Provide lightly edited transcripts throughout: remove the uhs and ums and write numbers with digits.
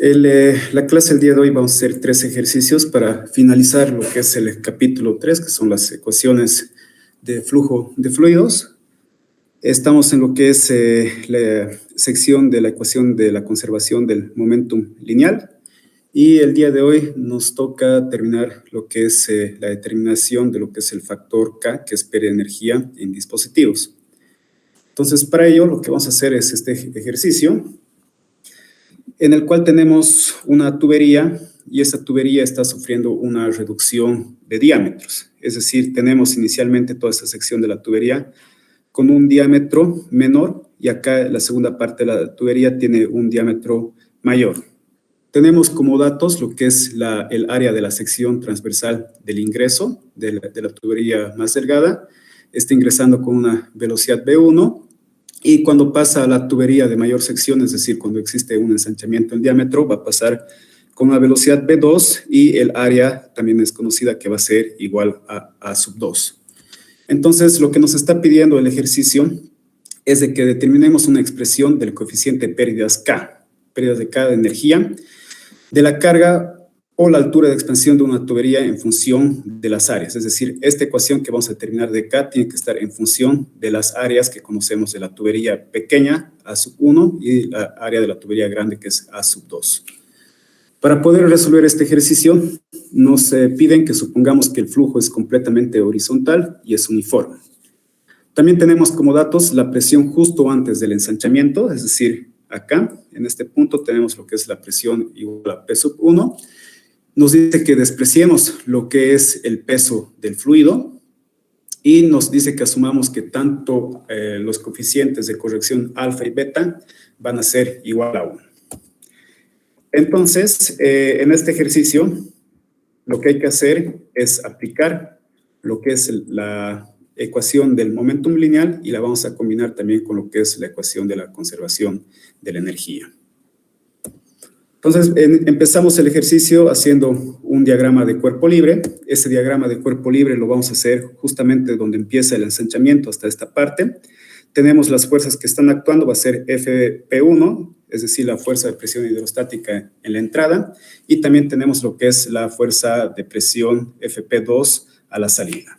La clase del día de hoy vamos a hacer 3 ejercicios para finalizar lo que es el capítulo 3, que son las ecuaciones de flujo de fluidos. Estamos en lo que es la sección de la ecuación de la conservación del momentum lineal. Y el día de hoy nos toca terminar lo que es la determinación de lo que es el factor K, que es pérdida de energía en dispositivos. Entonces, para ello, lo que vamos a hacer es este ejercicio, en el cual tenemos una tubería y esta tubería está sufriendo una reducción de diámetros. Es decir, tenemos inicialmente toda esta sección de la tubería con un diámetro menor y acá la segunda parte de la tubería tiene un diámetro mayor. Tenemos como datos lo que es el área de la sección transversal del ingreso de la tubería más delgada. Está ingresando con una velocidad V1 y cuando pasa a la tubería de mayor sección, es decir, cuando existe un ensanchamiento en diámetro, va a pasar con una velocidad V2 y el área también es conocida que va a ser igual a sub 2. Entonces, lo que nos está pidiendo el ejercicio es de que determinemos una expresión del coeficiente de pérdidas K, pérdidas de K de energía, de la carga o la altura de expansión de una tubería en función de las áreas. Es decir, esta ecuación que vamos a determinar de K tiene que estar en función de las áreas que conocemos de la tubería pequeña, A sub 1, y la área de la tubería grande, que es A sub 2. Para poder resolver este ejercicio, nos piden que supongamos que el flujo es completamente horizontal y es uniforme. También tenemos como datos la presión justo antes del ensanchamiento, es decir, acá, en este punto, tenemos lo que es la presión igual a P sub 1. Nos dice que despreciemos lo que es el peso del fluido y nos dice que asumamos que tanto los coeficientes de corrección alfa y beta van a ser igual a 1. Entonces, en este ejercicio, lo que hay que hacer es aplicar lo que es la ecuación del momentum lineal y la vamos a combinar también con lo que es la ecuación de la conservación de la energía. Entonces, empezamos el ejercicio haciendo un diagrama de cuerpo libre. Ese diagrama de cuerpo libre lo vamos a hacer justamente donde empieza el ensanchamiento hasta esta parte. Tenemos las fuerzas que están actuando, va a ser FP1, es decir, la fuerza de presión hidrostática en la entrada, y también tenemos lo que es la fuerza de presión FP2 a la salida.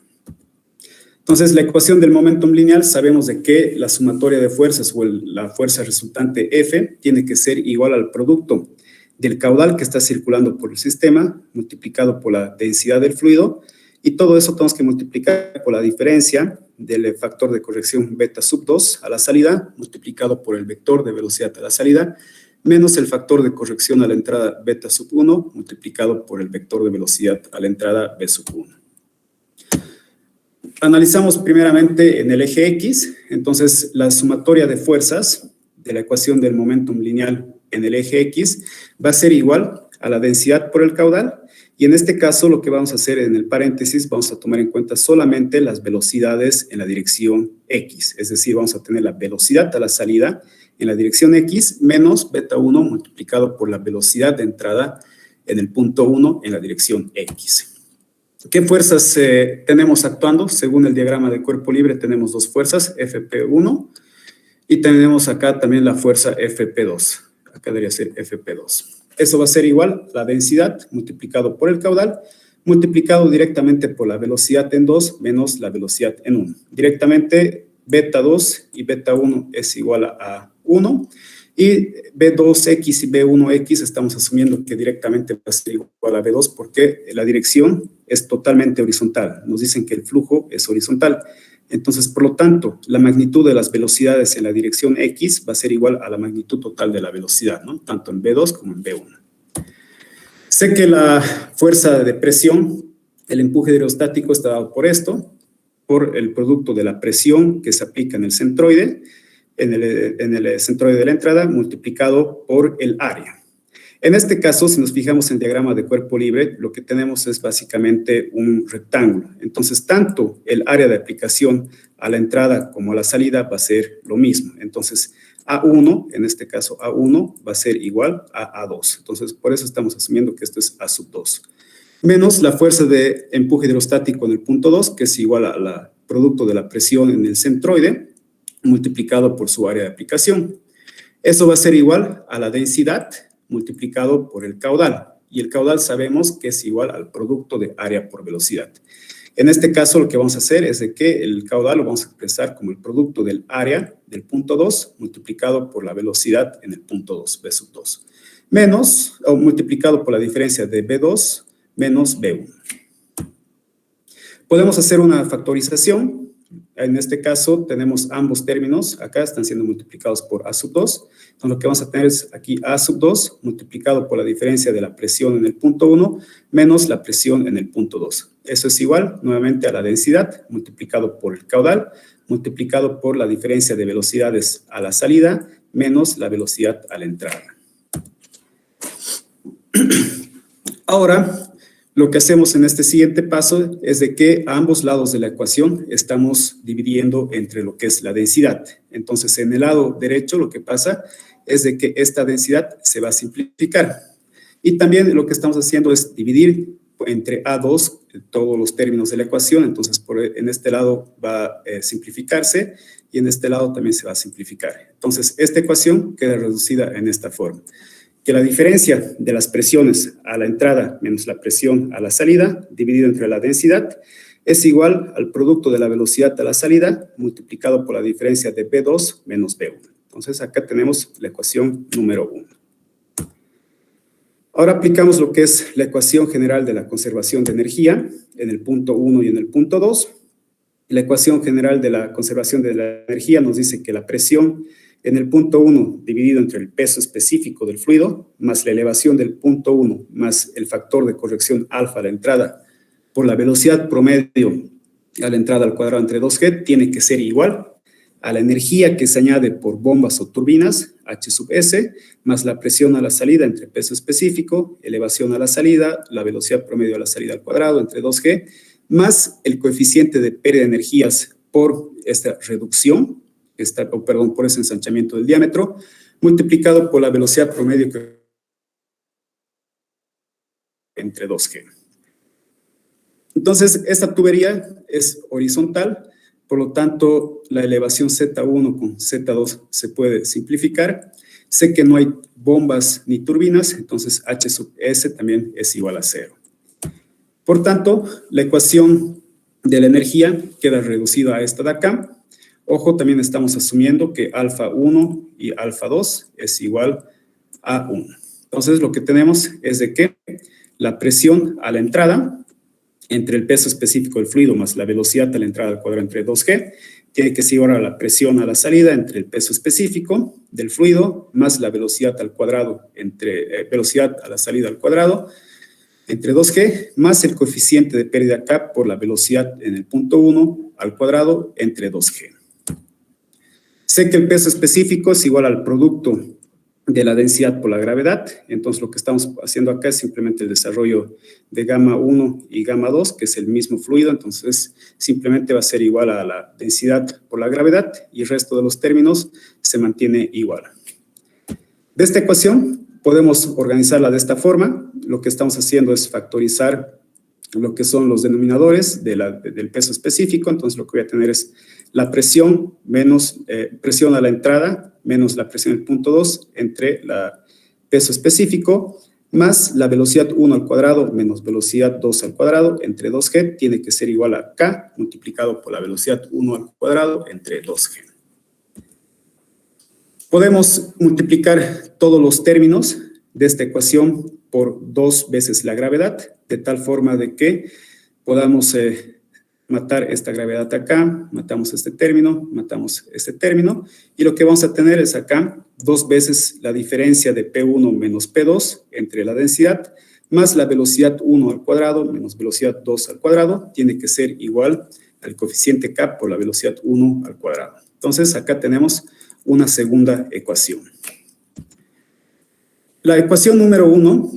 Entonces, la ecuación del momentum lineal, sabemos de que la sumatoria de fuerzas o la fuerza resultante F tiene que ser igual al producto del caudal que está circulando por el sistema, multiplicado por la densidad del fluido, y todo eso tenemos que multiplicar por la diferencia del factor de corrección beta sub 2 a la salida, multiplicado por el vector de velocidad a la salida, menos el factor de corrección a la entrada beta sub 1, multiplicado por el vector de velocidad a la entrada b sub 1. Analizamos primeramente en el eje X, entonces la sumatoria de fuerzas de la ecuación del momentum lineal en el eje X va a ser igual a la densidad por el caudal, y en este caso lo que vamos a hacer en el paréntesis, vamos a tomar en cuenta solamente las velocidades en la dirección X, es decir, vamos a tener la velocidad a la salida en la dirección X menos beta 1 multiplicado por la velocidad de entrada en el punto 1 en la dirección X. ¿Qué fuerzas tenemos actuando? Según el diagrama de cuerpo libre tenemos dos fuerzas, FP1, y tenemos acá también la fuerza FP2. Acá debería ser FP2. Eso va a ser igual a la densidad multiplicado por el caudal, multiplicado directamente por la velocidad en 2 menos la velocidad en 1. Directamente beta 2 y beta 1 es igual a 1. Y B2X y B1X estamos asumiendo que directamente va a ser igual a B2 porque la dirección es totalmente horizontal. Nos dicen que el flujo es horizontal. Entonces, por lo tanto, la magnitud de las velocidades en la dirección X va a ser igual a la magnitud total de la velocidad, ¿no? Tanto en B2 como en B1. Sé que la fuerza de presión, el empuje hidrostático está dado por esto, por el producto de la presión que se aplica en el centroide, en el centroide de la entrada, multiplicado por el área. En este caso, si nos fijamos en el diagrama de cuerpo libre, lo que tenemos es básicamente un rectángulo. Entonces, tanto el área de aplicación a la entrada como a la salida va a ser lo mismo. Entonces, A1, en este caso A1, va a ser igual a A2. Entonces, por eso estamos asumiendo que esto es A sub 2. Menos la fuerza de empuje hidrostático en el punto 2, que es igual al producto de la presión en el centroide, multiplicado por su área de aplicación. Eso va a ser igual a la densidad multiplicado por el caudal. Y el caudal sabemos que es igual al producto de área por velocidad. En este caso, lo que vamos a hacer es de que el caudal lo vamos a expresar como el producto del área del punto 2 multiplicado por la velocidad en el punto 2, B sub 2, menos, o multiplicado por la diferencia de B2 menos B1. Podemos hacer una factorización. En este caso, tenemos ambos términos. Acá están siendo multiplicados por A sub 2. Entonces, lo que vamos a tener es aquí A sub 2 multiplicado por la diferencia de la presión en el punto 1 menos la presión en el punto 2. Eso es igual, nuevamente, a la densidad multiplicado por el caudal multiplicado por la diferencia de velocidades a la salida menos la velocidad a la entrada. Ahora, lo que hacemos en este siguiente paso es de que a ambos lados de la ecuación estamos dividiendo entre lo que es la densidad. Entonces, en el lado derecho lo que pasa es de que esta densidad se va a simplificar. Y también lo que estamos haciendo es dividir entre A2 todos los términos de la ecuación. Entonces, en este lado va a simplificarse y en este lado también se va a simplificar. Entonces, esta ecuación queda reducida en esta forma. Que la diferencia de las presiones a la entrada menos la presión a la salida, dividido entre la densidad, es igual al producto de la velocidad a la salida multiplicado por la diferencia de B2 menos B1. Entonces, acá tenemos la ecuación número 1. Ahora aplicamos lo que es la ecuación general de la conservación de energía en el punto 1 y en el punto 2. La ecuación general de la conservación de la energía nos dice que la presión en el punto 1 dividido entre el peso específico del fluido más la elevación del punto 1 más el factor de corrección alfa a la entrada por la velocidad promedio a la entrada al cuadrado entre 2G tiene que ser igual a la energía que se añade por bombas o turbinas, H sub S, más la presión a la salida entre peso específico, elevación a la salida, la velocidad promedio a la salida al cuadrado entre 2G, más el coeficiente de pérdida de energías por esta reducción, por ese ensanchamiento del diámetro, multiplicado por la velocidad promedio entre 2G. Entonces, esta tubería es horizontal, por lo tanto, la elevación Z1 con Z2 se puede simplificar. Sé que no hay bombas ni turbinas, entonces H sub S también es igual a 0. Por tanto, la ecuación de la energía queda reducida a esta de acá. Ojo, también estamos asumiendo que alfa 1 y alfa 2 es igual a 1. Entonces, lo que tenemos es de que la presión a la entrada entre el peso específico del fluido más la velocidad a la entrada al cuadrado entre 2G tiene que ser igual a la presión a la salida entre el peso específico del fluido más la velocidad al cuadrado entre velocidad a la salida al cuadrado entre 2G más el coeficiente de pérdida K por la velocidad en el punto 1 al cuadrado entre 2G. Sé que el peso específico es igual al producto de la densidad por la gravedad, entonces lo que estamos haciendo acá es simplemente el desarrollo de gamma 1 y gamma 2, que es el mismo fluido, entonces simplemente va a ser igual a la densidad por la gravedad y el resto de los términos se mantiene igual. De esta ecuación podemos organizarla de esta forma. Lo que estamos haciendo es factorizar lo que son los denominadores del peso específico, entonces lo que voy a tener es la presión menos presión a la entrada menos la presión del punto 2 entre la peso específico más la velocidad 1 al cuadrado menos velocidad 2 al cuadrado entre 2G tiene que ser igual a K multiplicado por la velocidad 1 al cuadrado entre 2G. Podemos multiplicar todos los términos de esta ecuación por 2 veces la gravedad, de tal forma de que podamos matar esta gravedad acá, matamos este término, matamos este término, y lo que vamos a tener es acá 2 veces la diferencia de P1 menos P2 entre la densidad, más la velocidad 1 al cuadrado menos velocidad 2 al cuadrado, tiene que ser igual al coeficiente K por la velocidad 1 al cuadrado. Entonces, acá tenemos una segunda ecuación. La ecuación número 1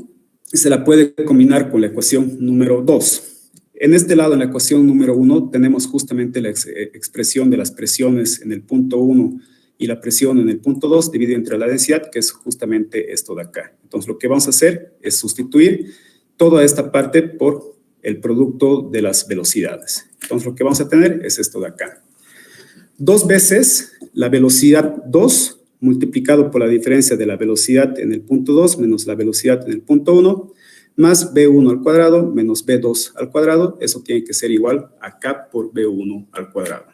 se la puede combinar con la ecuación número 2. En este lado, en la ecuación número 1, tenemos justamente la expresión de las presiones en el punto 1 y la presión en el punto 2 dividida entre la densidad, que es justamente esto de acá. Entonces, lo que vamos a hacer es sustituir toda esta parte por el producto de las velocidades. Entonces, lo que vamos a tener es esto de acá. 2 veces la velocidad 2 multiplicado por la diferencia de la velocidad en el punto 2 menos la velocidad en el punto 1, más B1 al cuadrado menos B2 al cuadrado. Eso tiene que ser igual a K por B1 al cuadrado.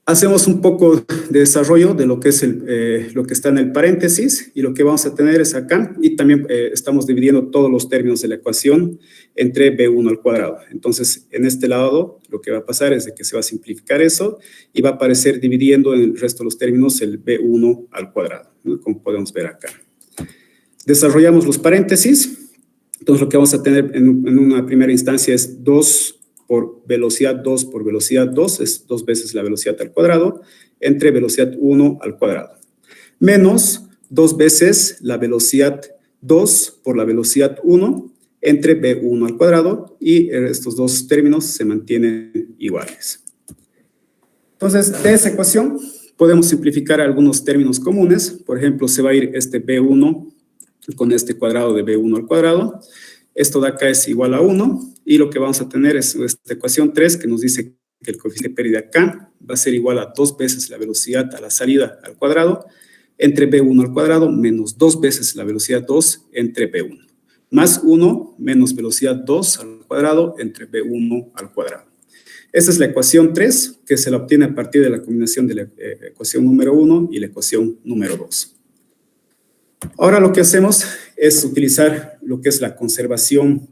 Hacemos un poco de desarrollo de lo que es lo que está en el paréntesis, y lo que vamos a tener es acá, y también estamos dividiendo todos los términos de la ecuación entre B1 al cuadrado. Entonces, en este lado, lo que va a pasar es de que se va a simplificar eso y va a aparecer dividiendo en el resto de los términos el B1 al cuadrado, ¿no? Como podemos ver acá. Desarrollamos los paréntesis. Entonces, lo que vamos a tener en una primera instancia es 2 por velocidad 2 por velocidad 2, es 2 veces la velocidad al cuadrado, entre velocidad 1 al cuadrado, menos 2 veces la velocidad 2 por la velocidad 1, entre B1 al cuadrado, y estos dos términos se mantienen iguales. Entonces, de esa ecuación podemos simplificar algunos términos comunes. Por ejemplo, se va a ir este B1 con este cuadrado de B1 al cuadrado. Esto de acá es igual a 1, y lo que vamos a tener es esta ecuación 3, que nos dice que el coeficiente de pérdida K va a ser igual a 2 veces la velocidad a la salida al cuadrado, entre B1 al cuadrado, menos 2 veces la velocidad 2 entre B1, más 1 menos velocidad 2 al cuadrado entre B1 al cuadrado. Esta es la ecuación 3, que se la obtiene a partir de la combinación de la ecuación número 1 y la ecuación número 2. Ahora lo que hacemos es utilizar lo que es la conservación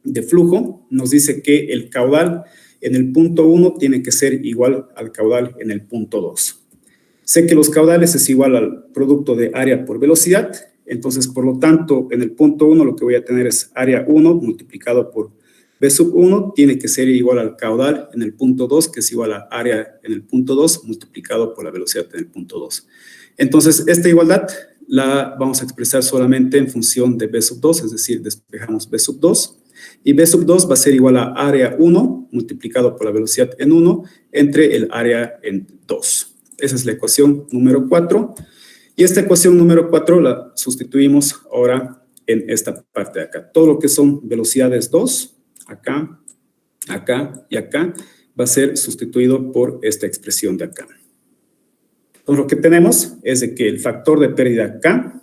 de flujo. Nos dice que el caudal en el punto 1 tiene que ser igual al caudal en el punto 2. Sé que los caudales es igual al producto de área por velocidad, entonces por lo tanto en el punto 1 lo que voy a tener es área 1 multiplicado por B sub 1 tiene que ser igual al caudal en el punto 2, que es igual a área en el punto 2 multiplicado por la velocidad en el punto 2. Entonces esta igualdad la vamos a expresar solamente en función de B sub 2, es decir, despejamos B sub 2, y B sub 2 va a ser igual a área 1 multiplicado por la velocidad en 1 entre el área en 2. Esa es la ecuación número 4, y esta ecuación número 4 la sustituimos ahora en esta parte de acá. Todo lo que son velocidades 2, acá, acá y acá, va a ser sustituido por esta expresión de acá. Entonces, lo que tenemos es de que el factor de pérdida K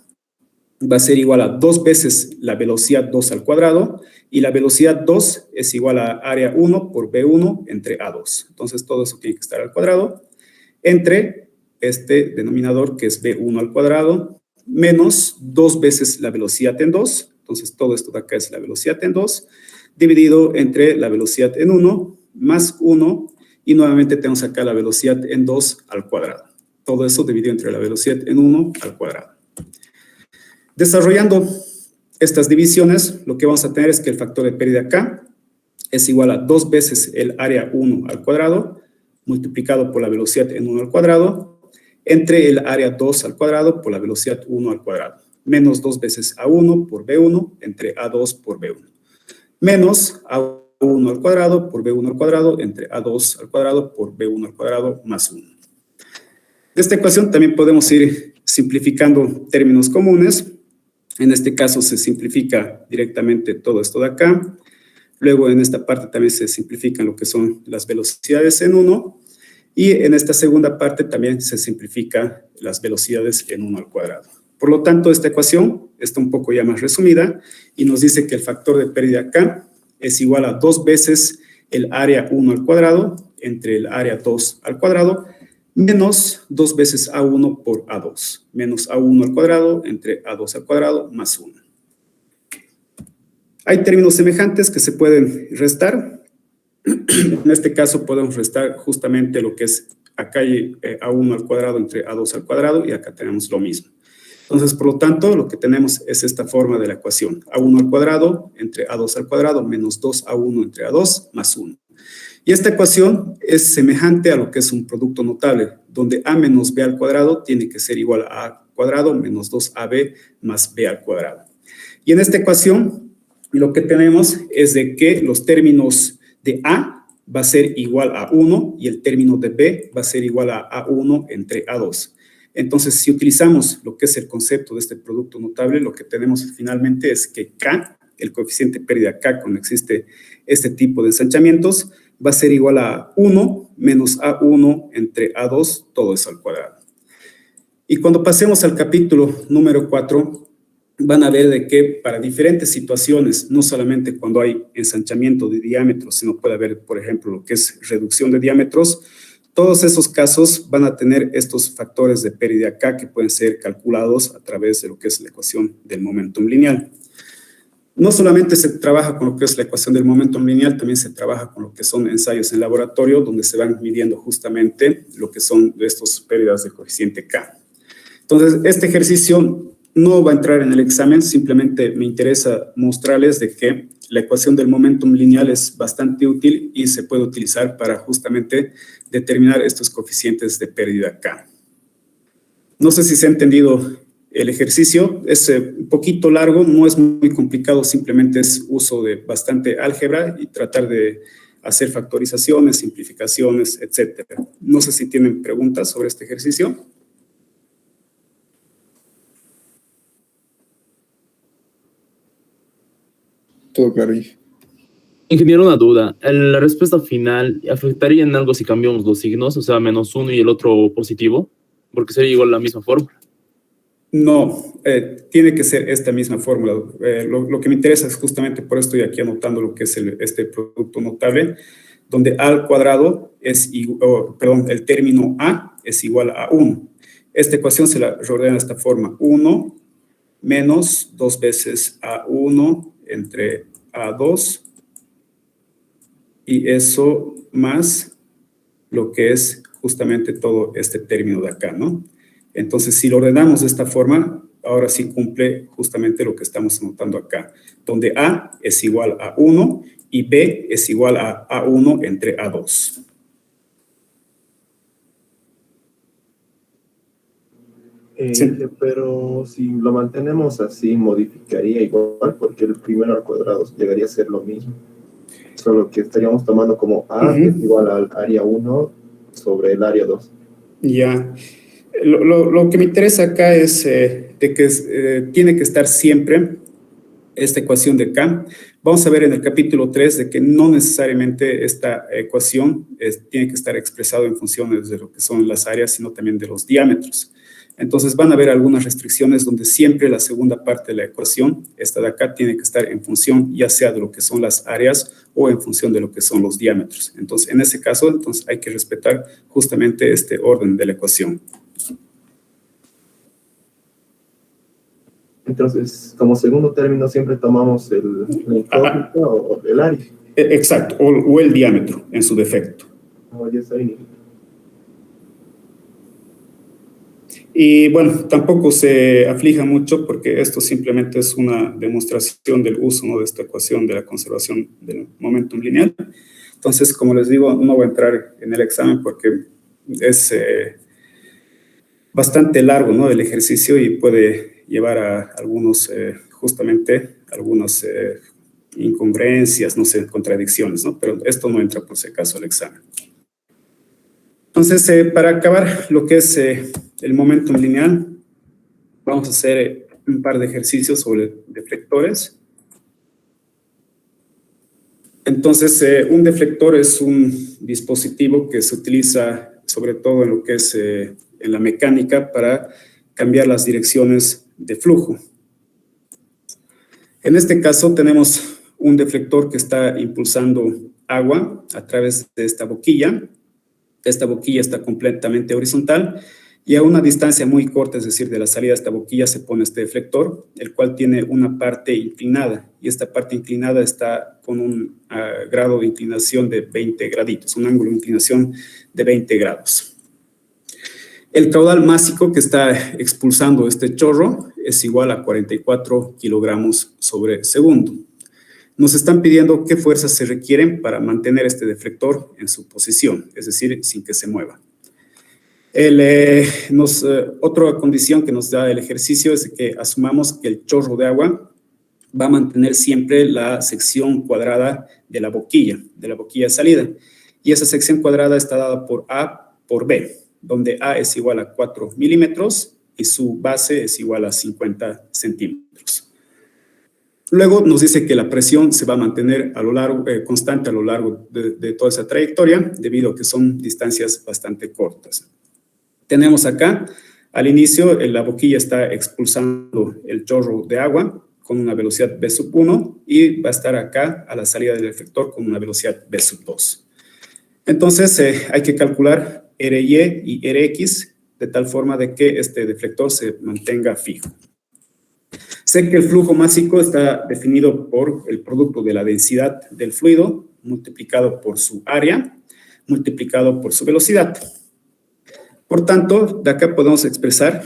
va a ser igual a 2 veces la velocidad 2 al cuadrado, y la velocidad 2 es igual a área 1 por B1 entre A2. Entonces, todo eso tiene que estar al cuadrado, entre este denominador que es B1 al cuadrado, menos 2 veces la velocidad en 2. Entonces, todo esto de acá es la velocidad en 2, dividido entre la velocidad en 1, más 1, y nuevamente tenemos acá la velocidad en 2 al cuadrado. Todo eso dividido entre la velocidad en 1 al cuadrado. Desarrollando estas divisiones, lo que vamos a tener es que el factor de pérdida K es igual a 2 veces el área 1 al cuadrado, multiplicado por la velocidad en 1 al cuadrado, entre el área 2 al cuadrado por la velocidad 1 al cuadrado, menos 2 veces A1 por B1 entre A2 por B1, menos A1 al cuadrado por B1 al cuadrado entre A2 al cuadrado por B1 al cuadrado más 1. De esta ecuación también podemos ir simplificando términos comunes. En este caso se simplifica directamente todo esto de acá. Luego en esta parte también se simplifican lo que son las velocidades en 1. Y en esta segunda parte también se simplifica las velocidades en 1 al cuadrado. Por lo tanto, esta ecuación está un poco ya más resumida y nos dice que el factor de pérdida K es igual a 2 veces el área 1 al cuadrado entre el área 2 al cuadrado, menos 2 veces A1 por A2, menos A1 al cuadrado entre A2 al cuadrado más 1. Hay términos semejantes que se pueden restar. En este caso podemos restar justamente lo que es acá hay A1 al cuadrado entre A2 al cuadrado, y acá tenemos lo mismo. Entonces, por lo tanto, lo que tenemos es esta forma de la ecuación. A1 al cuadrado entre A2 al cuadrado menos 2A1 entre A2 más 1. Y esta ecuación es semejante a lo que es un producto notable, donde A menos B al cuadrado tiene que ser igual a A al cuadrado menos 2AB más B al cuadrado. Y en esta ecuación lo que tenemos es de que los términos de A va a ser igual a 1 y el término de B va a ser igual a A1 entre A2. Entonces, si utilizamos lo que es el concepto de este producto notable, lo que tenemos finalmente es que K, el coeficiente de pérdida K cuando existe este tipo de ensanchamientos, va a ser igual a 1 menos A1 entre A2, todo eso al cuadrado. Y cuando pasemos al capítulo número 4, van a ver de que para diferentes situaciones, no solamente cuando hay ensanchamiento de diámetros, sino puede haber, por ejemplo, lo que es reducción de diámetros, todos esos casos van a tener estos factores de pérdida K que pueden ser calculados a través de lo que es la ecuación del momentum lineal. No solamente se trabaja con lo que es la ecuación del momentum lineal, también se trabaja con lo que son ensayos en laboratorio, donde se van midiendo justamente lo que son estas pérdidas de coeficiente K. Entonces, este ejercicio no va a entrar en el examen, simplemente me interesa mostrarles de que la ecuación del momentum lineal es bastante útil y se puede utilizar para justamente determinar estos coeficientes de pérdida K. No sé si se ha entendido el ejercicio, es un poquito largo, no es muy complicado, simplemente es uso de bastante álgebra y tratar de hacer factorizaciones, simplificaciones, etc. No sé si tienen preguntas sobre este ejercicio. Todo claro. Ingeniero, una duda. ¿La respuesta final afectaría en algo si cambiamos los signos, o sea, -1 y el otro positivo? Porque sería igual la misma fórmula. No, tiene que ser esta misma fórmula. Lo que me interesa es justamente, por esto estoy aquí anotando lo que es este producto notable, donde A al cuadrado es el término A es igual a 1. Esta ecuación se la reordena de esta forma: 1 menos 2 veces A1 entre A2, y eso más lo que es justamente todo este término de acá, ¿no? Entonces, si lo ordenamos de esta forma, ahora sí cumple justamente lo que estamos anotando acá, donde A es igual a 1 y B es igual a A1 entre A2. Sí. Pero si lo mantenemos así, modificaría igual, porque el primero al cuadrado llegaría a ser lo mismo. Solo que estaríamos tomando como A es igual al área 1 sobre el área 2. Ya. Lo que me interesa acá es de que tiene que estar siempre esta ecuación de K. Vamos a ver en el capítulo 3 de que no necesariamente esta ecuación tiene que estar expresada en funciones de lo que son las áreas, sino también de los diámetros. Entonces van a haber algunas restricciones donde siempre la segunda parte de la ecuación, esta de acá, tiene que estar en función ya sea de lo que son las áreas o en función de lo que son los diámetros. Entonces, en ese caso, entonces hay que respetar justamente este orden de la ecuación. Entonces, como segundo término, siempre tomamos la incógnita o el área. Exacto, o el diámetro en su defecto. Ya está bien. Y bueno, tampoco se aflija mucho porque esto simplemente es una demostración del uso, ¿no?, de esta ecuación de la conservación del momentum lineal. Entonces, como les digo, no voy a entrar en el examen porque es bastante largo, ¿no?, el ejercicio y puede llevar a justamente algunas incongruencias, no sé, contradicciones, ¿no? Pero esto no entra por si acaso al examen. Entonces, para acabar lo que es el momentum lineal, vamos a hacer un par de ejercicios sobre deflectores. Entonces, un deflector es un dispositivo que se utiliza sobre todo en lo que es en la mecánica para cambiar las direcciones de flujo. En este caso tenemos un deflector que está impulsando agua a través de esta boquilla. Esta boquilla está completamente horizontal y a una distancia muy corta, es decir, de la salida de esta boquilla se pone este deflector, el cual tiene una parte inclinada y esta parte inclinada está con un grado de inclinación de 20 graditos, un ángulo de inclinación de 20 grados. El caudal másico que está expulsando este chorro es igual a 44 kilogramos sobre segundo. Nos están pidiendo qué fuerzas se requieren para mantener este deflector en su posición, es decir, sin que se mueva. Otra condición que nos da el ejercicio es que asumamos que el chorro de agua va a mantener siempre la sección cuadrada de la boquilla de salida. Y esa sección cuadrada está dada por A por B, donde A es igual a 4 milímetros y su base es igual a 50 centímetros. Luego nos dice que la presión se va a mantener constante a lo largo de toda esa trayectoria, debido a que son distancias bastante cortas. Tenemos acá Al inicio, la boquilla está expulsando el chorro de agua con una velocidad V sub 1 y va a estar acá a la salida del efector con una velocidad V sub 2. Entonces, hay que calcular RY y RX de tal forma de que este deflector se mantenga fijo. Sé que el flujo másico está definido por el producto de la densidad del fluido multiplicado por su área, multiplicado por su velocidad. Por tanto, de acá podemos expresar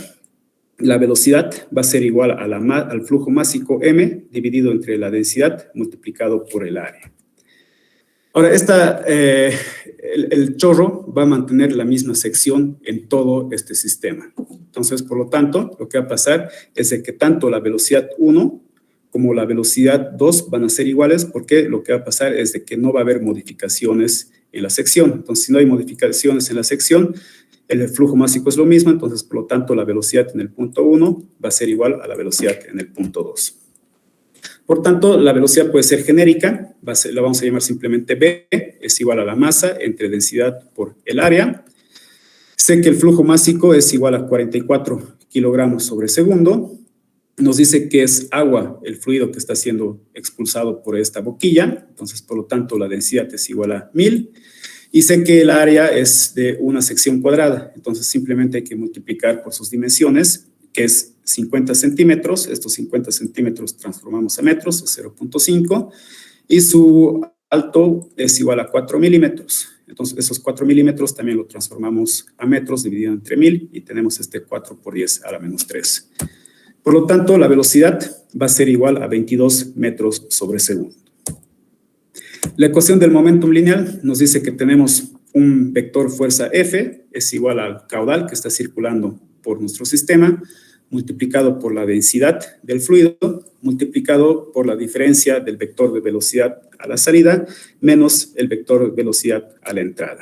la velocidad va a ser igual a al flujo másico M dividido entre la densidad multiplicado por el área. Ahora, el chorro va a mantener la misma sección en todo este sistema. Entonces, por lo tanto, lo que va a pasar es de que tanto la velocidad 1 como la velocidad 2 van a ser iguales, porque lo que va a pasar es de que no va a haber modificaciones en la sección. Entonces, si no hay modificaciones en la sección, el flujo másico es lo mismo, entonces, por lo tanto, la velocidad en el punto 1 va a ser igual a la velocidad en el punto 2. Por tanto, la velocidad puede ser genérica, la vamos a llamar simplemente B, es igual a la masa entre densidad por el área. Sé que el flujo másico es igual a 44 kilogramos sobre segundo. Nos dice que es agua el fluido que está siendo expulsado por esta boquilla, entonces, por lo tanto, la densidad es igual a 1000. Y sé que el área es de una sección cuadrada, entonces simplemente hay que multiplicar por sus dimensiones, que es 50 centímetros, estos 50 centímetros transformamos a metros, es 0.5, y su alto es igual a 4 milímetros. Entonces, esos 4 milímetros también lo transformamos a metros dividido entre 1000, y tenemos 4 por 10 a la menos 3. Por lo tanto, la velocidad va a ser igual a 22 metros sobre segundo. La ecuación del momentum lineal nos dice que tenemos un vector fuerza F, es igual al caudal que está circulando por nuestro sistema, multiplicado por la densidad del fluido, multiplicado por la diferencia del vector de velocidad a la salida, menos el vector de velocidad a la entrada.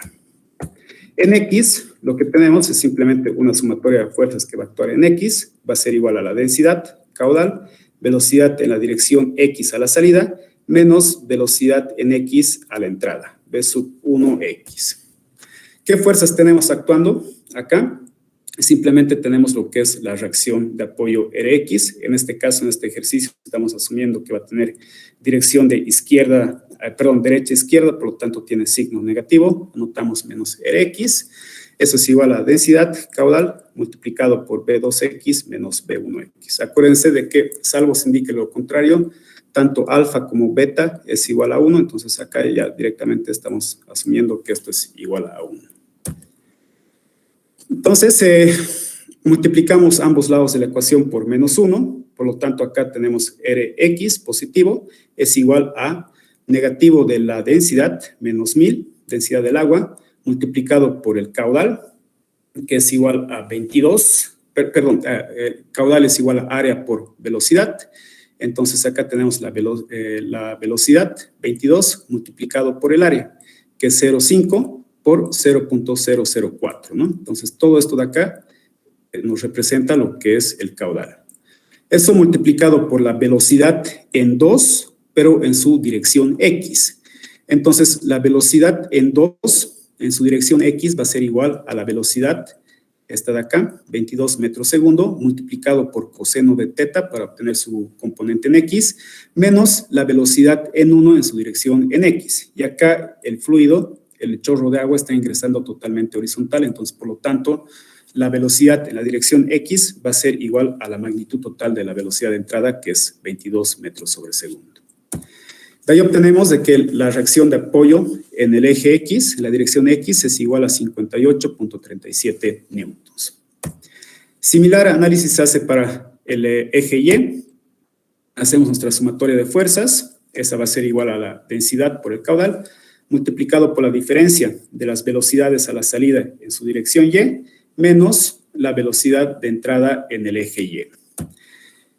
En X, lo que tenemos es simplemente una sumatoria de fuerzas que va a actuar en X, va a ser igual a la densidad caudal, velocidad en la dirección X a la salida, menos velocidad en X a la entrada, V sub 1X. ¿Qué fuerzas tenemos actuando acá? Simplemente tenemos lo que es la reacción de apoyo Rx. En este caso, en este ejercicio, estamos asumiendo que va a tener dirección de derecha-izquierda, por lo tanto tiene signo negativo, anotamos menos Rx. Eso es igual a densidad caudal multiplicado por B2X menos B1X. Acuérdense de que, salvo se indique lo contrario, tanto alfa como beta es igual a 1, entonces acá ya directamente estamos asumiendo que esto es igual a 1. Entonces, multiplicamos ambos lados de la ecuación por menos 1, por lo tanto acá tenemos Rx positivo es igual a negativo de la densidad menos 1000, densidad del agua, multiplicado por el caudal, que es igual a 22, caudal es igual a área por velocidad. Entonces acá tenemos la velocidad 22 multiplicado por el área, que es 0,5 por 0.004, ¿no? Entonces todo esto de acá nos representa lo que es el caudal. Eso multiplicado por la velocidad en 2, pero en su dirección X. Entonces la velocidad en 2 en su dirección X va a ser igual a la velocidad, esta de acá, 22 metros segundo, multiplicado por coseno de teta para obtener su componente en X, menos la velocidad en 1 en su dirección en X. Y acá el fluido, el chorro de agua está ingresando totalmente horizontal, entonces, por lo tanto, la velocidad en la dirección X va a ser igual a la magnitud total de la velocidad de entrada, que es 22 metros sobre segundo. De ahí obtenemos de que la reacción de apoyo en el eje X, la dirección X, es igual a 58.37 newtons. Similar análisis se hace para el eje Y. Hacemos nuestra sumatoria de fuerzas. Esa va a ser igual a la densidad por el caudal, multiplicado por la diferencia de las velocidades a la salida en su dirección Y, menos la velocidad de entrada en el eje Y.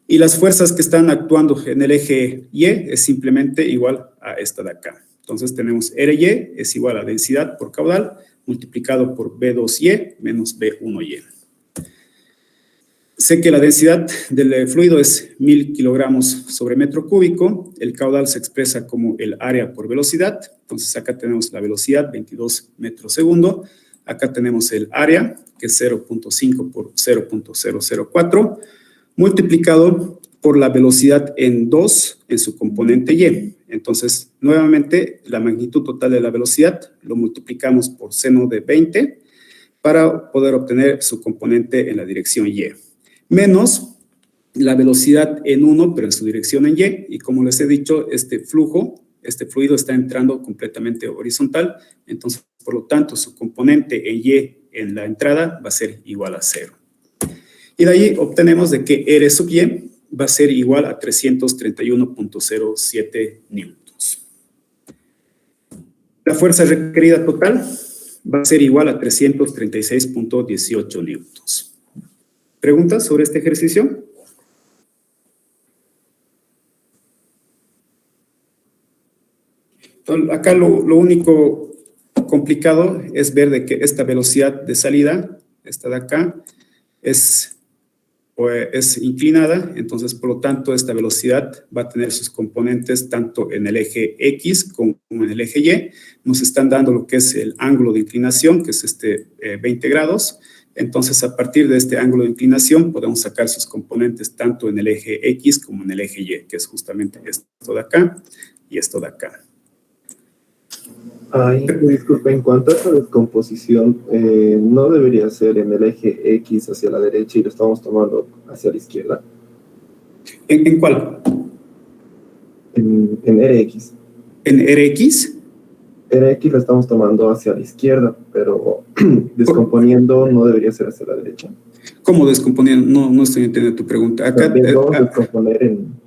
Y las fuerzas que están actuando en el eje Y es simplemente igual a esta de acá. Entonces tenemos RY es igual a densidad por caudal multiplicado por B2Y menos B1Y. Sé que la densidad del fluido es 1000 kilogramos sobre metro cúbico. El caudal se expresa como el área por velocidad. Entonces acá tenemos la velocidad 22 metros segundo, multiplicado por 1000 kilogramos sobre metro cúbico. El caudal se expresa como el área por velocidad. Acá tenemos el área, que es 0.5 por 0.004, multiplicado por la velocidad en 2 en su componente y. Entonces, nuevamente, la magnitud total de la velocidad lo multiplicamos por seno de 20 para poder obtener su componente en la dirección y, menos la velocidad en 1, pero en su dirección en y. Y como les he dicho, este fluido está entrando completamente horizontal, entonces, por lo tanto, su componente en y en la entrada va a ser igual a 0. Y de ahí obtenemos de que R sub y va a ser igual a 331.07 newtons. La fuerza requerida total va a ser igual a 336.18 newtons. ¿Preguntas sobre este ejercicio? Acá lo único complicado es ver de que esta velocidad de salida, esta de acá, es inclinada, entonces por lo tanto esta velocidad va a tener sus componentes tanto en el eje X como en el eje Y. Nos están dando lo que es el ángulo de inclinación, que es 20 grados. Entonces a partir de este ángulo de inclinación podemos sacar sus componentes tanto en el eje X como en el eje Y, que es justamente esto de acá y esto de acá. Ay, disculpe, en cuanto a esta descomposición, ¿no debería ser en el eje X hacia la derecha y lo estamos tomando hacia la izquierda? ¿En cuál? En RX. ¿En RX? RX lo estamos tomando hacia la izquierda, pero descomponiendo no debería ser hacia la derecha. ¿Cómo descomponiendo? No estoy entendiendo tu pregunta. Acá, vamos a descomponer en...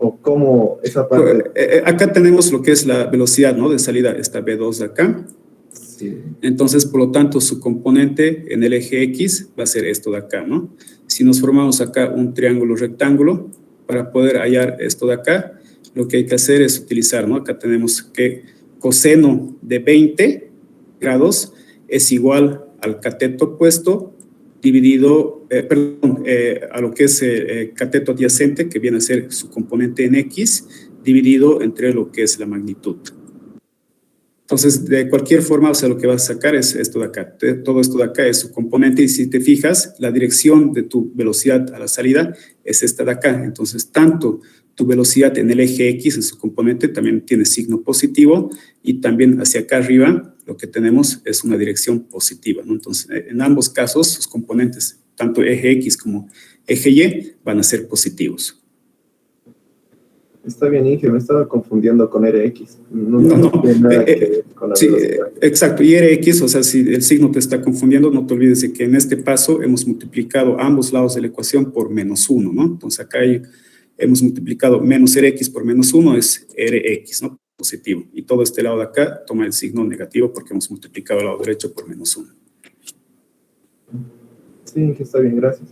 ¿O cómo esa parte? Acá tenemos lo que es la velocidad, ¿no? De salida, esta V2 de acá. Sí. Entonces, por lo tanto, su componente en el eje X va a ser esto de acá, ¿no? Si nos formamos acá un triángulo rectángulo, para poder hallar esto de acá, lo que hay que hacer es utilizar, ¿no? Acá tenemos que coseno de 20 grados es igual al cateto opuesto dividido, a lo que es cateto adyacente, que viene a ser su componente en X, dividido entre lo que es la magnitud. Entonces, de cualquier forma, o sea, lo que vas a sacar es esto de acá. Todo esto de acá es su componente, y si te fijas, la dirección de tu velocidad a la salida es esta de acá. Entonces, tanto tu velocidad en el eje X, en su componente, también tiene signo positivo, y también hacia acá arriba lo que tenemos es una dirección positiva, ¿no? Entonces, en ambos casos, sus componentes, tanto eje X como eje Y, van a ser positivos. Está bien, Inge, me estaba confundiendo con RX. No. Tiene nada que ver con la velocidad. Exacto, y RX, o sea, si el signo te está confundiendo, no te olvides de que en este paso hemos multiplicado ambos lados de la ecuación por -1, ¿no? Entonces acá hemos multiplicado menos RX por -1, es RX, ¿no? Positivo. Y todo este lado de acá toma el signo negativo porque hemos multiplicado el lado derecho por -1. Sí, Inge, está bien, gracias.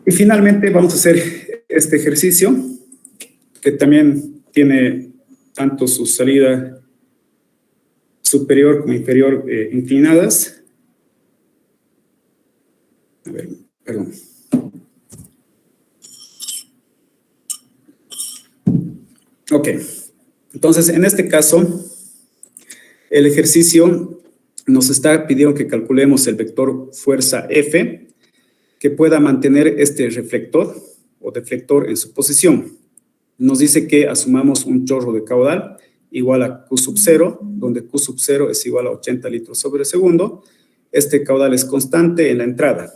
Y finalmente vamos a hacer este ejercicio, que también tiene tanto su salida superior como inferior inclinadas. A ver, perdón. Ok, entonces en este caso, el ejercicio nos está pidiendo que calculemos el vector fuerza F, que pueda mantener este reflector o deflector en su posición. Nos dice que asumamos un chorro de caudal igual a Q sub 0, donde Q sub 0 es igual a 80 litros sobre segundo. Este caudal es constante en la entrada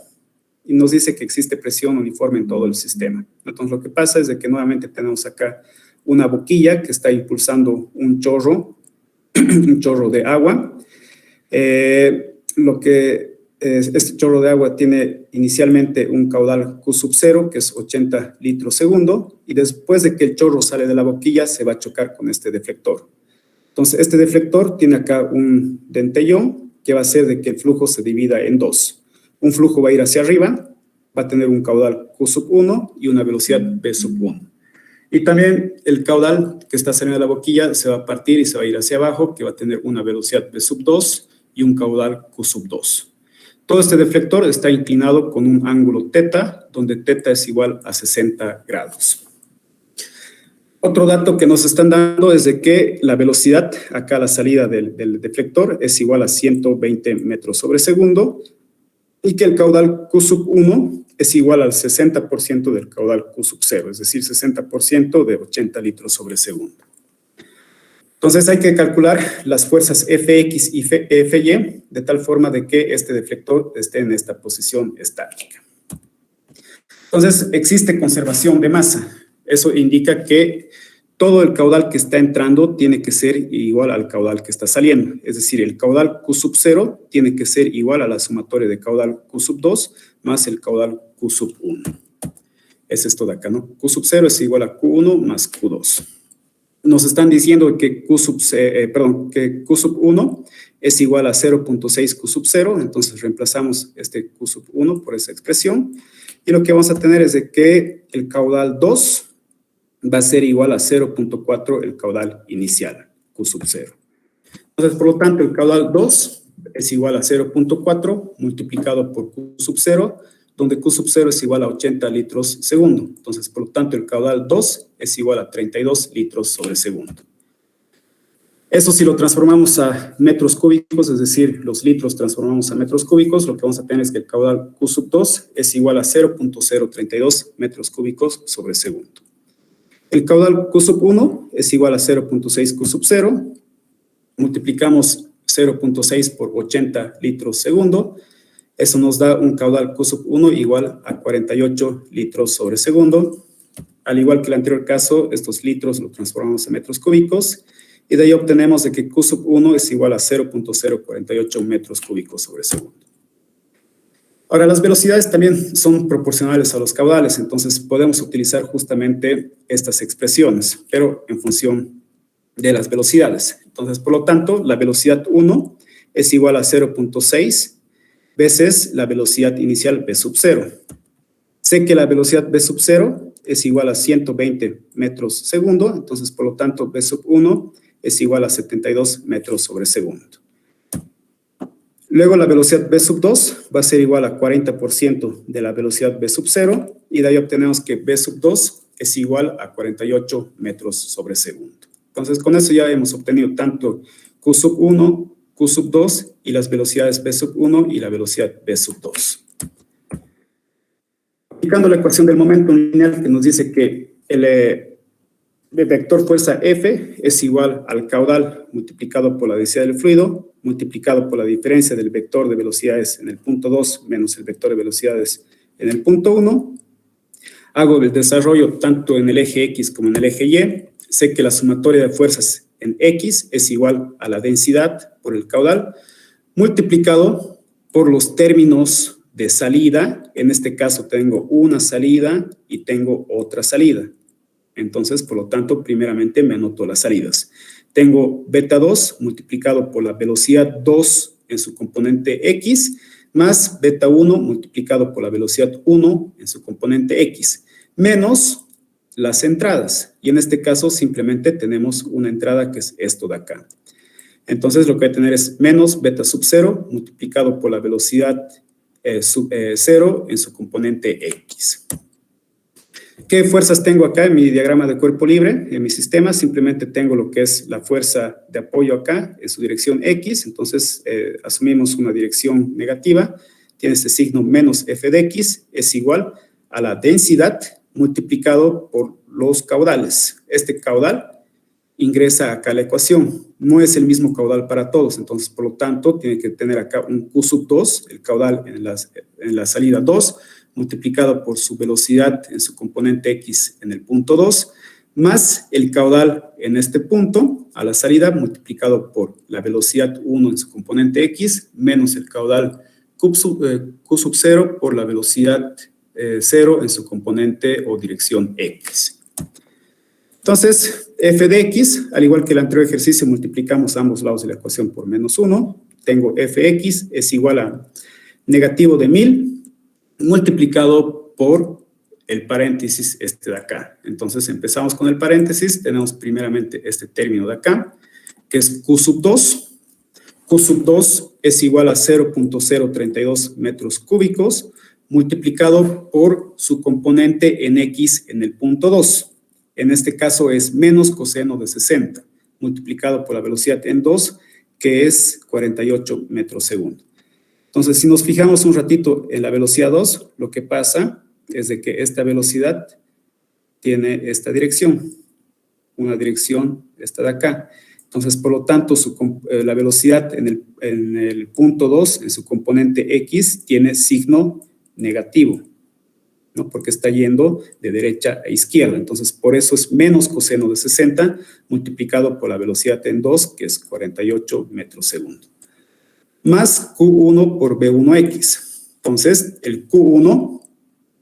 y nos dice que existe presión uniforme en todo el sistema. Entonces, lo que pasa es de que nuevamente tenemos acá una boquilla que está impulsando un chorro de agua. Este chorro de agua tiene inicialmente un caudal Q sub 0, que es 80 litros segundo, y después de que el chorro sale de la boquilla, se va a chocar con este deflector. Entonces, este deflector tiene acá un dentellón que va a hacer de que el flujo se divida en dos. Un flujo va a ir hacia arriba, va a tener un caudal Q sub 1 y una velocidad V sub 1. Y también el caudal que está saliendo de la boquilla se va a partir y se va a ir hacia abajo, que va a tener una velocidad V sub 2 y un caudal Q sub 2. Todo este deflector está inclinado con un ángulo θ, donde θ es igual a 60 grados. Otro dato que nos están dando es de que la velocidad acá a la salida del deflector es igual a 120 metros sobre segundo y que el caudal Q sub 1 es igual al 60% del caudal Q sub 0, es decir, 60% de 80 litros sobre segundo. Entonces hay que calcular las fuerzas Fx y Fy de tal forma de que este deflector esté en esta posición estática. Entonces existe conservación de masa. Eso indica que todo el caudal que está entrando tiene que ser igual al caudal que está saliendo. Es decir, el caudal Q sub 0 tiene que ser igual a la sumatoria de caudal Q sub 2 más el caudal Q sub 1. Es esto de acá, ¿no? Q sub 0 es igual a Q1 más Q2. Nos están diciendo que Q sub 1 es igual a 0.6 Q sub 0, entonces reemplazamos este Q sub 1 por esa expresión, y lo que vamos a tener es de que el caudal 2 va a ser igual a 0.4 el caudal inicial, Q sub 0. Entonces, por lo tanto, el caudal 2 es igual a 0.4 multiplicado por Q sub 0, donde Q sub 0 es igual a 80 litros segundo. Entonces, por lo tanto, el caudal 2 es igual a 32 litros sobre segundo. Eso si lo transformamos a metros cúbicos, es decir, los litros transformamos a metros cúbicos, lo que vamos a tener es que el caudal Q sub 2 es igual a 0.032 metros cúbicos sobre segundo. El caudal Q sub 1 es igual a 0.6 Q sub 0, multiplicamos 0.6 por 80 litros segundo, eso nos da un caudal Q sub 1 igual a 48 litros sobre segundo. Al igual que el anterior caso, estos litros lo transformamos a metros cúbicos y de ahí obtenemos de que Q sub 1 es igual a 0.048 metros cúbicos sobre segundo. Ahora, las velocidades también son proporcionales a los caudales, entonces podemos utilizar justamente estas expresiones, pero en función de las velocidades. Entonces, por lo tanto, la velocidad 1 es igual a 0.6 veces la velocidad inicial v sub 0. Sé que la velocidad v sub 0 es igual a 120 metros segundo, entonces, por lo tanto, v sub 1 es igual a 72 metros sobre segundo. Luego la velocidad v sub 2 va a ser igual a 40% de la velocidad v sub 0 y de ahí obtenemos que v sub 2 es igual a 48 metros sobre segundo. Entonces con eso ya hemos obtenido tanto Q sub 1, Q sub 2 y las velocidades v sub 1 y la velocidad v sub 2. Aplicando la ecuación del momento lineal que nos dice que el vector fuerza F es igual al caudal multiplicado por la densidad del fluido, multiplicado por la diferencia del vector de velocidades en el punto 2 menos el vector de velocidades en el punto 1. Hago el desarrollo tanto en el eje X como en el eje Y. Sé que la sumatoria de fuerzas en X es igual a la densidad por el caudal, multiplicado por los términos de salida. En este caso tengo una salida y tengo otra salida. Entonces, por lo tanto, primeramente me anoto las salidas. Tengo beta 2 multiplicado por la velocidad 2 en su componente X, más beta 1 multiplicado por la velocidad 1 en su componente X, menos las entradas. Y en este caso, simplemente tenemos una entrada que es esto de acá. Entonces, lo que voy a tener es menos beta sub 0 multiplicado por la velocidad 0 en su componente X. ¿Qué fuerzas tengo acá en mi diagrama de cuerpo libre? En mi sistema simplemente tengo lo que es la fuerza de apoyo acá en su dirección X, entonces asumimos una dirección negativa, tiene este signo menos f de X, es igual a la densidad multiplicado por los caudales. Este caudal ingresa acá a la ecuación, no es el mismo caudal para todos, entonces por lo tanto tiene que tener acá un Q sub 2, el caudal en la salida 2, multiplicado por su velocidad en su componente X en el punto 2, más el caudal en este punto, a la salida, multiplicado por la velocidad 1 en su componente X, menos el caudal Q sub 0 por la velocidad 0 en su componente o dirección X. Entonces, f de X, al igual que el anterior ejercicio, multiplicamos ambos lados de la ecuación por menos 1. Tengo fx es igual a negativo de 1000 multiplicado por el paréntesis este de acá. Entonces empezamos con el paréntesis, tenemos primeramente este término de acá, que es Q sub 2. Q sub 2 es igual a 0.032 metros cúbicos multiplicado por su componente en X en el punto 2. En este caso es menos coseno de 60, multiplicado por la velocidad en 2, que es 48 metros segundo. Entonces, si nos fijamos un ratito en la velocidad 2, lo que pasa es de que esta velocidad tiene esta dirección, una dirección, esta de acá. Entonces, por lo tanto, la velocidad en el punto 2, en su componente X, tiene signo negativo, ¿no? Porque está yendo de derecha a izquierda. Entonces, por eso es menos coseno de 60 multiplicado por la velocidad en 2, que es 48 metros segundo. Más Q1 por B1X. Entonces, el Q1,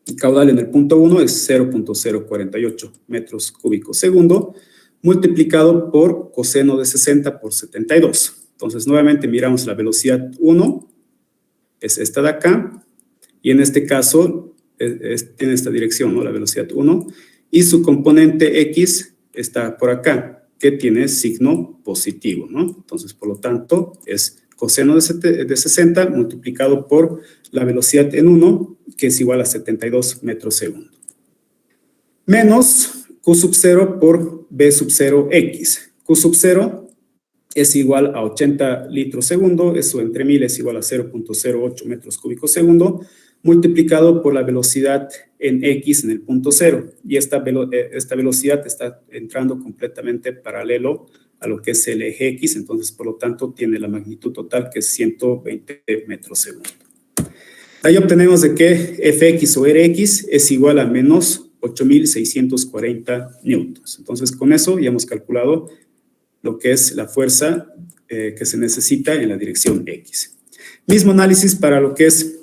el caudal en el punto 1 es 0.048 metros cúbicos segundo, multiplicado por coseno de 60 por 72. Entonces, nuevamente miramos la velocidad 1, es esta de acá, y en este caso tiene esta dirección, ¿no? La velocidad 1, y su componente X está por acá, que tiene signo positivo, ¿no? Entonces, por lo tanto, es coseno de 60 multiplicado por la velocidad en 1, que es igual a 72 metros segundo. Menos Q sub 0 por B sub 0 X. Q sub 0 es igual a 80 litros segundo, eso entre 1000 es igual a 0.08 metros cúbicos segundo, multiplicado por la velocidad en X en el punto 0. Y esta velocidad está entrando completamente paralelo a lo que es el eje X, entonces, por lo tanto, tiene la magnitud total que es 120 metros segundo. Ahí obtenemos de que Fx o Rx es igual a menos 8.640 newtons. Entonces, con eso ya hemos calculado lo que es la fuerza que se necesita en la dirección X. Mismo análisis para lo que es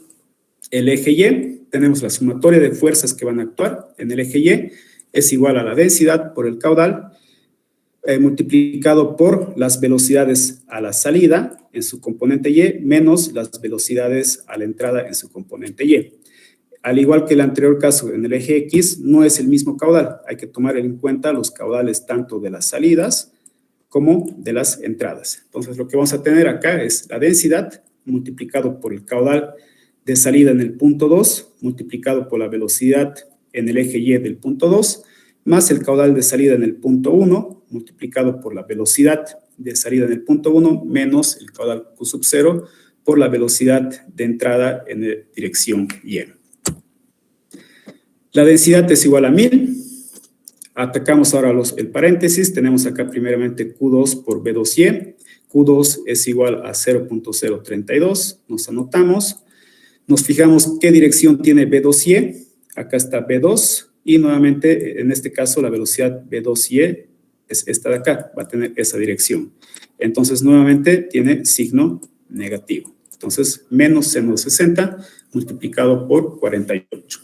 el eje Y. Tenemos la sumatoria de fuerzas que van a actuar en el eje Y, es igual a la densidad por el caudal, multiplicado por las velocidades a la salida en su componente Y, menos las velocidades a la entrada en su componente Y. Al igual que el anterior caso, en el eje X no es el mismo caudal. Hay que tomar en cuenta los caudales tanto de las salidas como de las entradas. Entonces, lo que vamos a tener acá es la densidad multiplicado por el caudal de salida en el punto 2, multiplicado por la velocidad en el eje Y del punto 2, más el caudal de salida en el punto 1, multiplicado por la velocidad de salida en el punto 1, menos el caudal Q sub 0 por la velocidad de entrada en la dirección Y. La densidad es igual a 1000. Atacamos ahora el paréntesis. Tenemos acá primeramente Q2 por B2Y. Q2 es igual a 0.032. Nos anotamos. Nos fijamos qué dirección tiene B2Y. Acá está B2. Y nuevamente, en este caso, la velocidad B2Y es esta de acá. Va a tener esa dirección. Entonces, nuevamente, tiene signo negativo. Entonces, menos seno de 60 multiplicado por 48.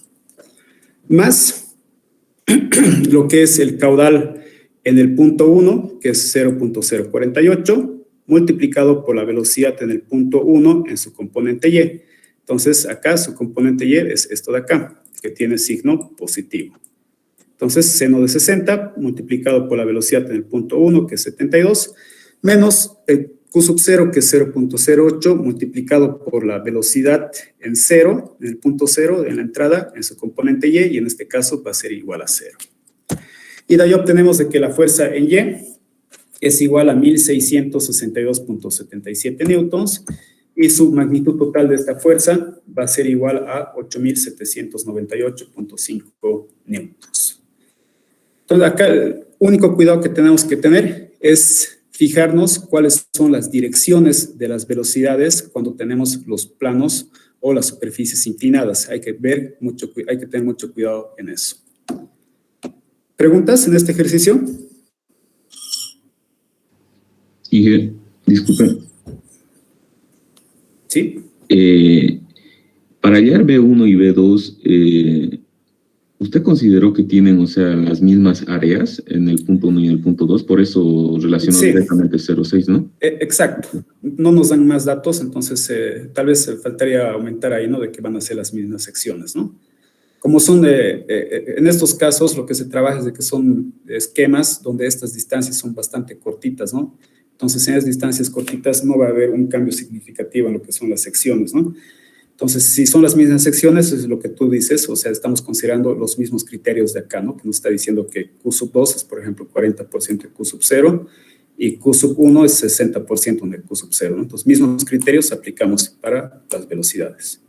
Más lo que es el caudal en el punto 1, que es 0.048, multiplicado por la velocidad en el punto 1 en su componente Y. Entonces, acá su componente Y es esto de acá, que tiene signo positivo. Entonces, seno de 60 multiplicado por la velocidad en el punto 1, que es 72, menos el Q sub 0, que es 0.08, multiplicado por la velocidad en 0, en el punto 0, en la entrada, en su componente Y, y en este caso va a ser igual a 0. Y de ahí obtenemos de que la fuerza en Y es igual a 1.662.77 newtons, y su magnitud total de esta fuerza va a ser igual a 8.798.5 newtons. Entonces, acá el único cuidado que tenemos que tener es fijarnos cuáles son las direcciones de las velocidades cuando tenemos los planos o las superficies inclinadas. Hay que tener mucho cuidado en eso. ¿Preguntas en este ejercicio? Y disculpe. Sí. Para hallar B1 y B2, ¿usted consideró que tienen, o sea, las mismas áreas en el punto 1 y en el punto 2? Por eso relacionó directamente 0,6, ¿no? Exacto. No nos dan más datos, entonces tal vez faltaría aumentar ahí, ¿no? De que van a ser las mismas secciones, ¿no? Como son, en estos casos, lo que se trabaja es de que son esquemas donde estas distancias son bastante cortitas, ¿no? Entonces, en las distancias cortitas no va a haber un cambio significativo en lo que son las secciones, ¿no? Entonces, si son las mismas secciones, es lo que tú dices, o sea, estamos considerando los mismos criterios de acá, ¿no? Que nos está diciendo que Q sub 2 es, por ejemplo, 40% de Q sub 0 y Q sub 1 es 60% de Q sub 0, ¿no? Entonces, mismos criterios aplicamos para las velocidades.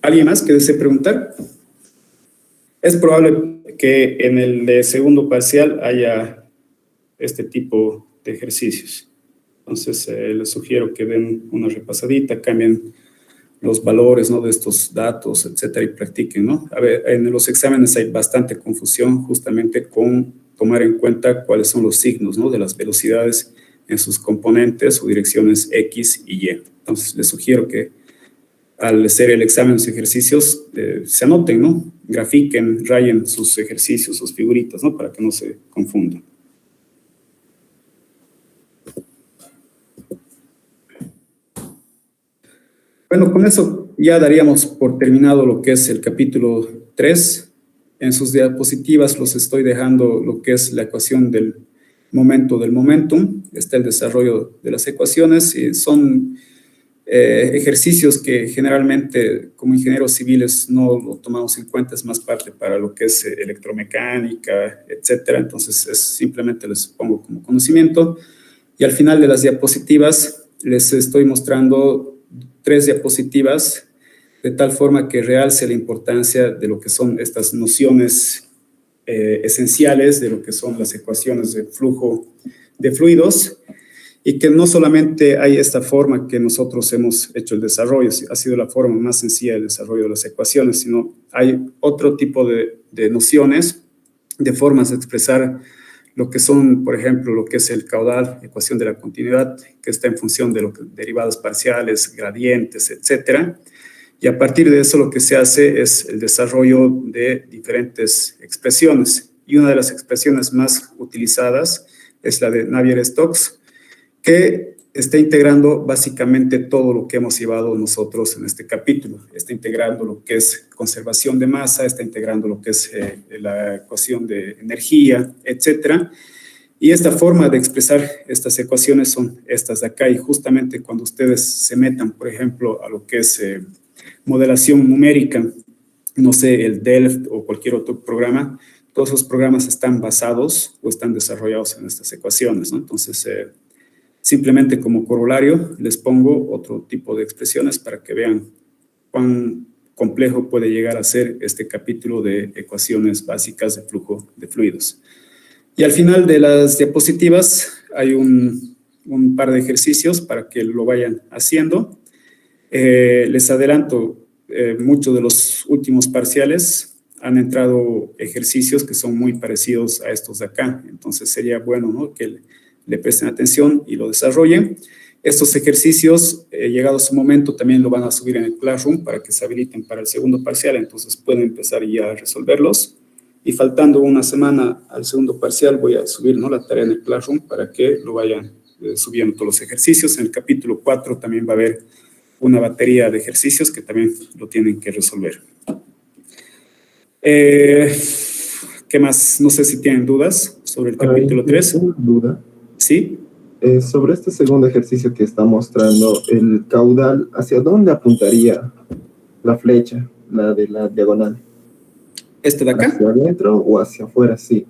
¿Alguien más que desee preguntar? Es probable que en el de segundo parcial haya este tipo de ejercicios. Entonces, les sugiero que den una repasadita, cambien los valores, ¿no?, de estos datos, etcétera, y practiquen, ¿no? A ver, en los exámenes hay bastante confusión justamente con tomar en cuenta cuáles son los signos, ¿no?, de las velocidades en sus componentes o direcciones X y Y. Entonces, les sugiero que al hacer el examen, los ejercicios, se anoten, ¿no? Grafiquen, rayen sus ejercicios, sus figuritas, ¿no? Para que no se confundan. Bueno, con eso ya daríamos por terminado lo que es el capítulo 3. En sus diapositivas los estoy dejando lo que es la ecuación del momento del momentum. Está el desarrollo de las ecuaciones y son ejercicios que generalmente como ingenieros civiles no lo tomamos en cuenta, es más parte para lo que es electromecánica, etcétera. Entonces simplemente les pongo como conocimiento y al final de las diapositivas les estoy mostrando 3 diapositivas de tal forma que realce la importancia de lo que son estas nociones esenciales de lo que son las ecuaciones de flujo de fluidos. Y que no solamente hay esta forma que nosotros hemos hecho el desarrollo, ha sido la forma más sencilla del desarrollo de las ecuaciones, sino hay otro tipo de nociones, de formas de expresar lo que son, por ejemplo, lo que es el caudal, ecuación de la continuidad, que está en función de derivadas parciales, gradientes, etcétera. Y a partir de eso lo que se hace es el desarrollo de diferentes expresiones. Y una de las expresiones más utilizadas es la de Navier-Stokes, que está integrando básicamente todo lo que hemos llevado nosotros en este capítulo. Está integrando lo que es conservación de masa, está integrando lo que es la ecuación de energía, etcétera. Y esta forma de expresar estas ecuaciones son estas de acá. Y justamente cuando ustedes se metan, por ejemplo, a lo que es modelación numérica, no sé, el Delft o cualquier otro programa, todos esos programas están basados o están desarrollados en estas ecuaciones, ¿no? Entonces, simplemente como corolario les pongo otro tipo de expresiones para que vean cuán complejo puede llegar a ser este capítulo de ecuaciones básicas de flujo de fluidos. Y al final de las diapositivas hay un par de ejercicios para que lo vayan haciendo. Les adelanto, muchos de los últimos parciales han entrado ejercicios que son muy parecidos a estos de acá. Entonces sería bueno, ¿no?, que le presten atención y lo desarrollen. Estos ejercicios, llegado su momento, también lo van a subir en el Classroom para que se habiliten para el segundo parcial, entonces pueden empezar ya a resolverlos. Y faltando una semana al segundo parcial, voy a subir, ¿no?, la tarea en el Classroom para que lo vayan subiendo todos los ejercicios. En el capítulo 4 también va a haber una batería de ejercicios que también lo tienen que resolver. ¿Qué más? No sé si tienen dudas sobre el capítulo 3. Una duda. ¿Sí? Sobre este segundo ejercicio que está mostrando, el caudal, ¿hacia dónde apuntaría la flecha, la de la diagonal? ¿Este de acá? ¿Hacia adentro o hacia afuera? Sí,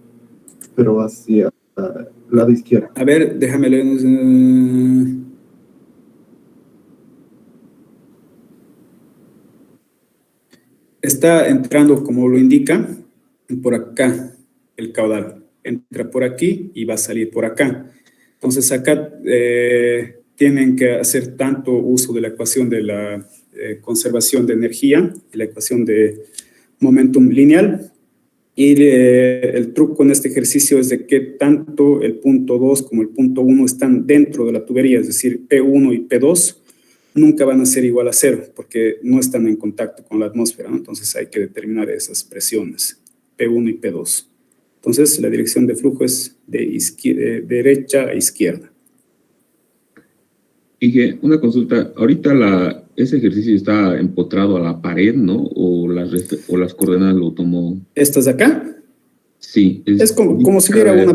pero hacia el lado izquierdo. A ver, déjame leer. Está entrando, como lo indica, por acá el caudal. Entra por aquí y va a salir por acá. Entonces acá tienen que hacer tanto uso de la ecuación de la conservación de energía, la ecuación de momentum lineal, y el truco en este ejercicio es de que tanto el punto 2 como el punto 1 están dentro de la tubería, es decir, P1 y P2 nunca van a ser igual a 0 porque no están en contacto con la atmósfera, ¿no? Entonces hay que determinar esas presiones, P1 y P2. Entonces la dirección de flujo es de derecha a izquierda. Y que una consulta, ahorita ese ejercicio está empotrado a la pared, ¿no? O las coordenadas lo tomó. ¿Estas de acá? Sí. Es como si hubiera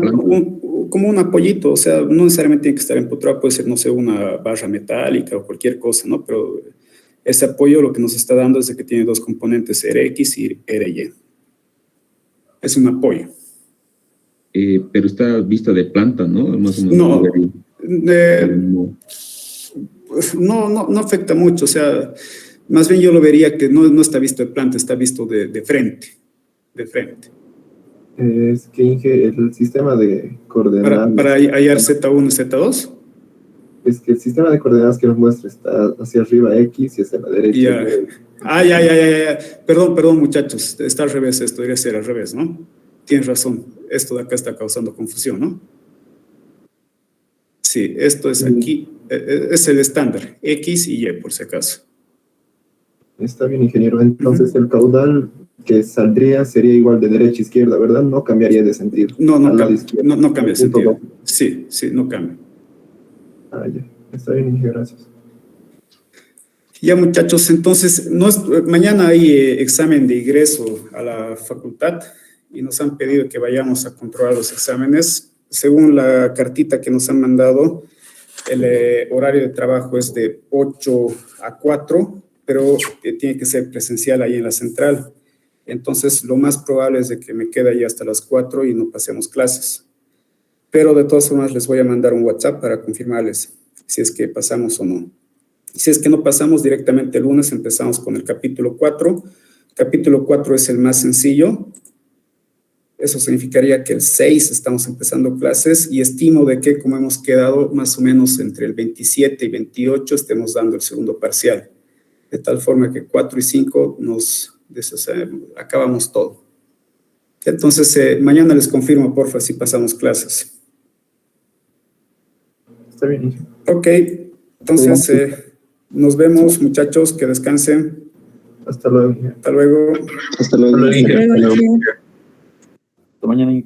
como un apoyito, o sea, no necesariamente tiene que estar empotrado, puede ser, no sé, una barra metálica o cualquier cosa, ¿no? Pero ese apoyo lo que nos está dando es de que tiene dos componentes, Rx y Ry. Es un apoyo. Pero está vista de planta, ¿no? Más o menos. No afecta mucho, o sea, más bien yo lo vería que no está visto de planta, está visto de frente. De frente. Es que el sistema de coordenadas... Para hallar Z1 y Z2. Es que el sistema de coordenadas que nos muestra está hacia arriba X y hacia la derecha. Ya. Perdón, muchachos, está al revés esto, debería ser al revés, ¿no? Tienes razón, esto de acá está causando confusión, ¿no? Sí, esto es aquí, es el estándar, X y Y, por si acaso. Está bien, ingeniero. Entonces, el caudal que saldría sería igual de derecha a izquierda, ¿verdad? No cambiaría de sentido. No cambia de sentido. Sí, no cambia. Ya. Está bien, ingeniero, gracias. Ya, muchachos, entonces, mañana hay examen de ingreso a la facultad y nos han pedido que vayamos a controlar los exámenes. Según la cartita que nos han mandado, el horario de trabajo es de 8 a 4, pero tiene que ser presencial ahí en la central. Entonces, lo más probable es de que me quede ahí hasta las 4 y no pasemos clases. Pero de todas formas, les voy a mandar un WhatsApp para confirmarles si es que pasamos o no. Si es que no pasamos, directamente el lunes empezamos con el capítulo 4. Capítulo 4 es el más sencillo. Eso significaría que el 6 estamos empezando clases y estimo de que, como hemos quedado más o menos entre el 27 y 28, estemos dando el segundo parcial. De tal forma que 4 y 5 acabamos todo. Entonces, mañana les confirmo, porfa, si pasamos clases. Está bien. Ok, entonces nos vemos, muchachos, que descansen. Hasta luego. Hasta luego. Hasta luego. Hasta mañana.